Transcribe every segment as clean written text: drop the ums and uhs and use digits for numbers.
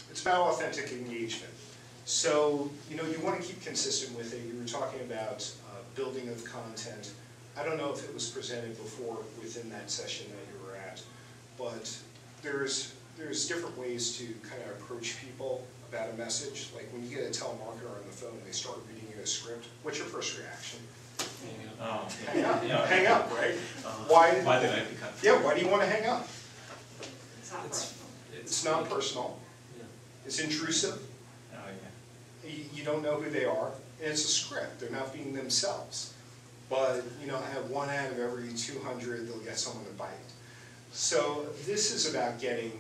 It's about authentic engagement. So, you want to keep consistent with it. You were talking about building of content. I don't know if it was presented before within that session that you were at, but there's different ways to kind of approach people about a message. Like when you get a telemarketer on the phone, they start reading you a script. What's your first reaction? Hang up. Yeah. Hang up, right? Why did I become? Yeah, why do you want to hang up? It's not personal. It's not personal. Yeah. It's intrusive. Oh, yeah. You don't know who they are. And it's a script. They're not being themselves. But, I have 1 out of every 200, they'll get someone to bite. So this is about getting,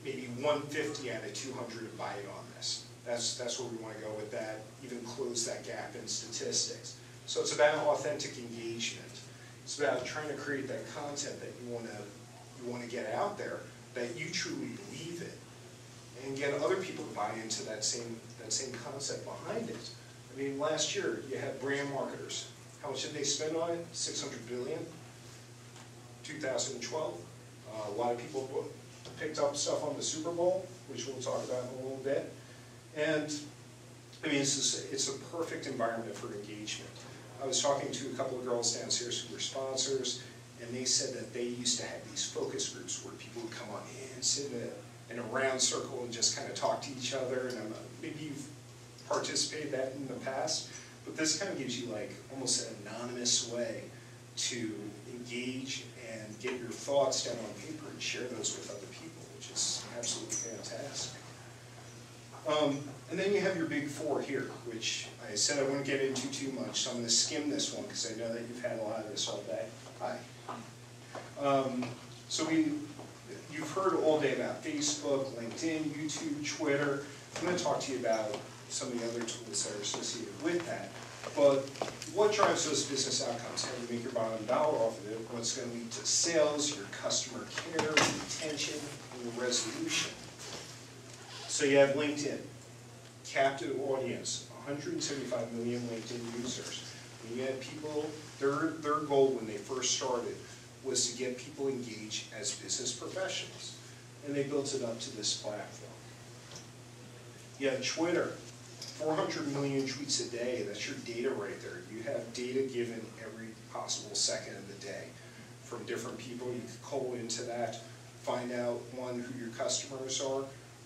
maybe 150 out of 200 to bite on this. That's where we want to go with that, even close that gap in statistics. So it's about authentic engagement. It's about trying to create that content that you want to get out there, that you truly believe in, and get other people to buy into that same concept behind it. I mean, last year you had brand marketers. How much did they spend on it? $600 billion. 2012. A lot of people picked up stuff on the Super Bowl, which we'll talk about in a little bit. And I mean, it's a perfect environment for engagement. I was talking to a couple of girls downstairs who were sponsors, and they said that they used to have these focus groups where people would come on and sit in a round circle and just kind of talk to each other. And maybe you've participated that in the past, but this kind of gives you like almost an anonymous way to engage and get your thoughts down on paper and share those with other people, which is absolutely fantastic. And then you have your big four here, which I said I wouldn't get into too much, so I'm going to skim this one because I know that you've had a lot of this all day. Hi. So you've heard all day about Facebook, LinkedIn, YouTube, Twitter. I'm going to talk to you about some of the other tools that are associated with that. But what drives those business outcomes? How do you make your bottom dollar off of it? What's going to lead to sales, your customer care, retention, and your resolution? So you have LinkedIn, captive audience, 175 million LinkedIn users. And you had people, their goal when they first started was to get people engaged as business professionals. And they built it up to this platform. You have Twitter, 400 million tweets a day. That's your data right there. You have data given every possible second of the day from different people. You could call into that, find out, one, who your customers are,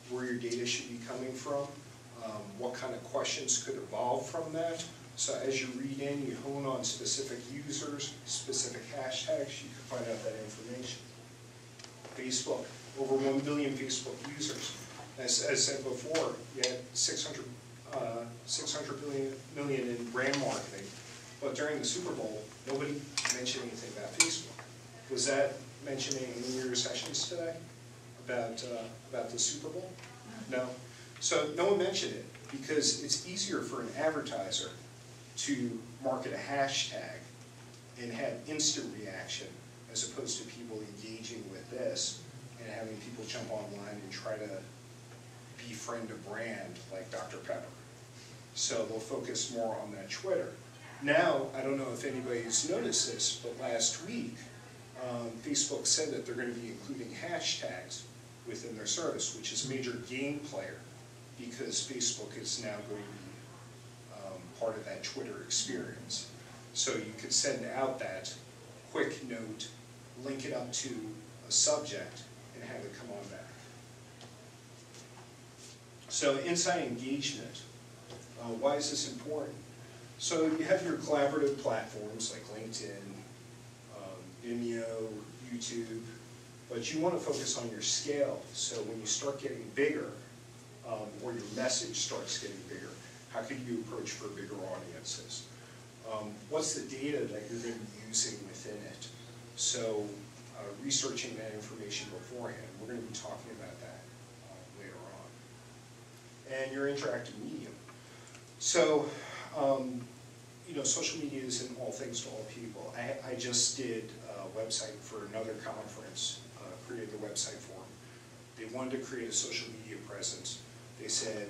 where your data should be coming from, what kind of questions could evolve from that. So as you read in, you hone on specific users, specific hashtags, you can find out that information. Facebook, over 1 billion Facebook users. As I said before, you had 600 million in brand marketing, but during the Super Bowl, nobody mentioned anything about Facebook. Was that mentioned in your sessions today about the Super Bowl? No. So no one mentioned it because it's easier for an advertiser to market a hashtag and have instant reaction as opposed to people engaging with this and having people jump online and try to befriend a brand like Dr. Pepper. So they'll focus more on that Twitter. Now, I don't know if anybody's noticed this, but last week, Facebook said that they're going to be including hashtags within their service, which is a major game player because Facebook is now going to be part of that Twitter experience. So you could send out that quick note, link it up to a subject, and have it come on back. So inside engagement, why is this important? So you have your collaborative platforms like LinkedIn, Vimeo, YouTube, but you want to focus on your scale. So when you start getting bigger, or your message starts getting bigger, how can you approach for bigger audiences? What's the data that you're going to be using within it? So researching that information beforehand, we're going to be talking about that later on. And your interactive medium. So, social media isn't all things to all people. I just did a website for another conference, created a website for them. They wanted to create a social media presence. They said,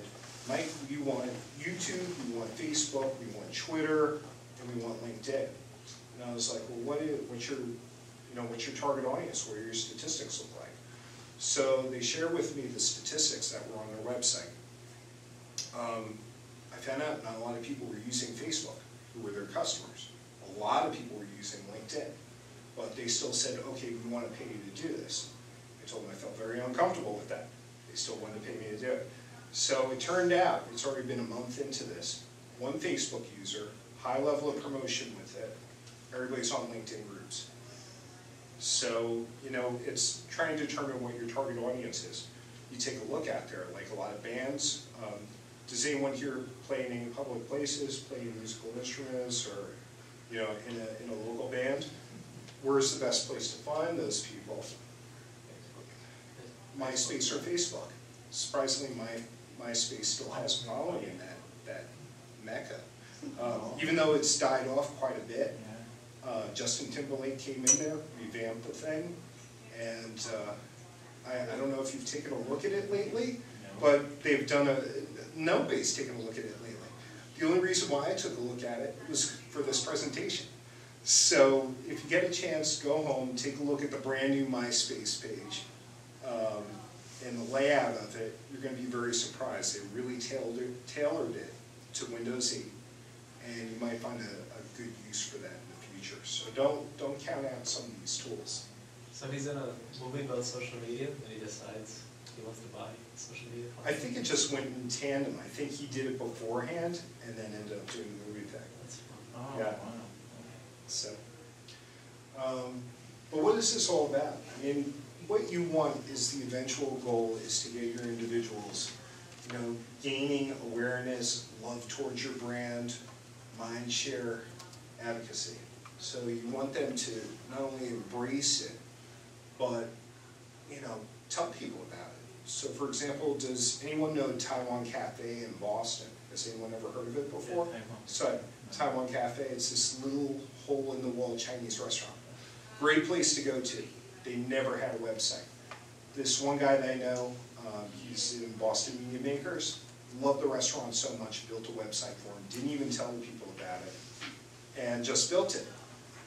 Mike, we want YouTube, we want Facebook, we want Twitter, and we want LinkedIn. And I was like, well, what's your target audience? What do your statistics look like? So they shared with me the statistics that were on their website. I found out not a lot of people were using Facebook, who were their customers. A lot of people were using LinkedIn, but they still said, okay, we want to pay you to do this. I told them I felt very uncomfortable with that. They still wanted to pay me to do it. So it turned out, it's already been a month into this, one Facebook user, high level of promotion with it, everybody's on LinkedIn groups. So, you know, it's trying to determine what your target audience is. You take a look out there, like a lot of bands. Does anyone here play in any public places, play any musical instruments, or, you know, in a local band? Where's the best place to find those people? MySpace or Facebook. Surprisingly, MySpace still has following in that mecca. Even though it's died off quite a bit. Justin Timberlake came in there, revamped the thing, and I don't know if you've taken a look at it lately, but they've done nobody's taken a look at it lately. The only reason why I took a look at it was for this presentation. So if you get a chance, go home, take a look at the brand new MySpace page. And the layout of it, you're going to be very surprised. They really tailored it to Windows 8, and you might find a good use for that in the future. So don't count out some of these tools. So he's in a movie about social media, and he decides he wants to buy social media. I think it just went in tandem. I think he did it beforehand, and then ended up doing the movie thing. That's fun. Oh, Yeah. wow. So, but what is this all about? I mean, what you want is the eventual goal is to get your individuals, you know, gaining awareness, love towards your brand, mind share, advocacy. So you want them to not only embrace it, but, you know, tell people about it. So for example, does anyone know Taiwan Cafe in Boston? Has anyone ever heard of it before? Yeah, So Taiwan Cafe, it's this little hole-in-the-wall Chinese restaurant. Great place to go to. They never had a website. This one guy that I know, he's in Boston Media Makers, loved the restaurant so much, built a website for him, didn't even tell the people about it, and just built it.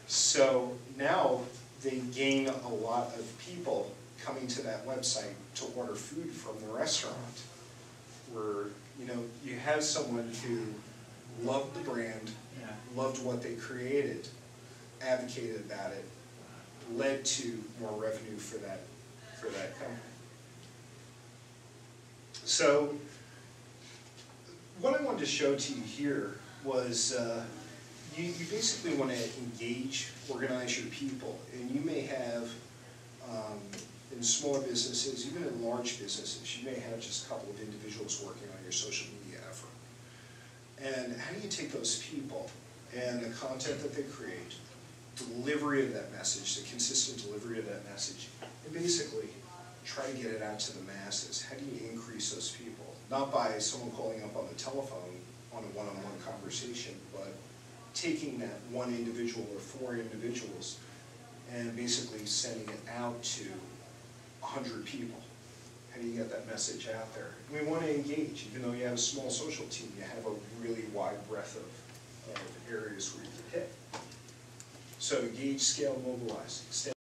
So now they gain a lot of people coming to that website to order food from the restaurant, where, you know, you have someone who loved the brand, loved what they created, advocated about it, led to more revenue for that company. So what I wanted to show to you here was you basically want to engage, organize your people, and you may have in smaller businesses, even in large businesses, you may have just a couple of individuals working on your social media effort. And how do you take those people and the content that they create, delivery of that message, the consistent delivery of that message, and basically try to get it out to the masses? How do you increase those people? Not by someone calling up on the telephone on a one-on-one conversation, but taking that one individual or four individuals and basically sending it out to 100 people. How do you get that message out there? We want to engage. Even though you have a small social team, you have a really wide breadth of areas where you can hit. So engage, scale, mobilize. Stay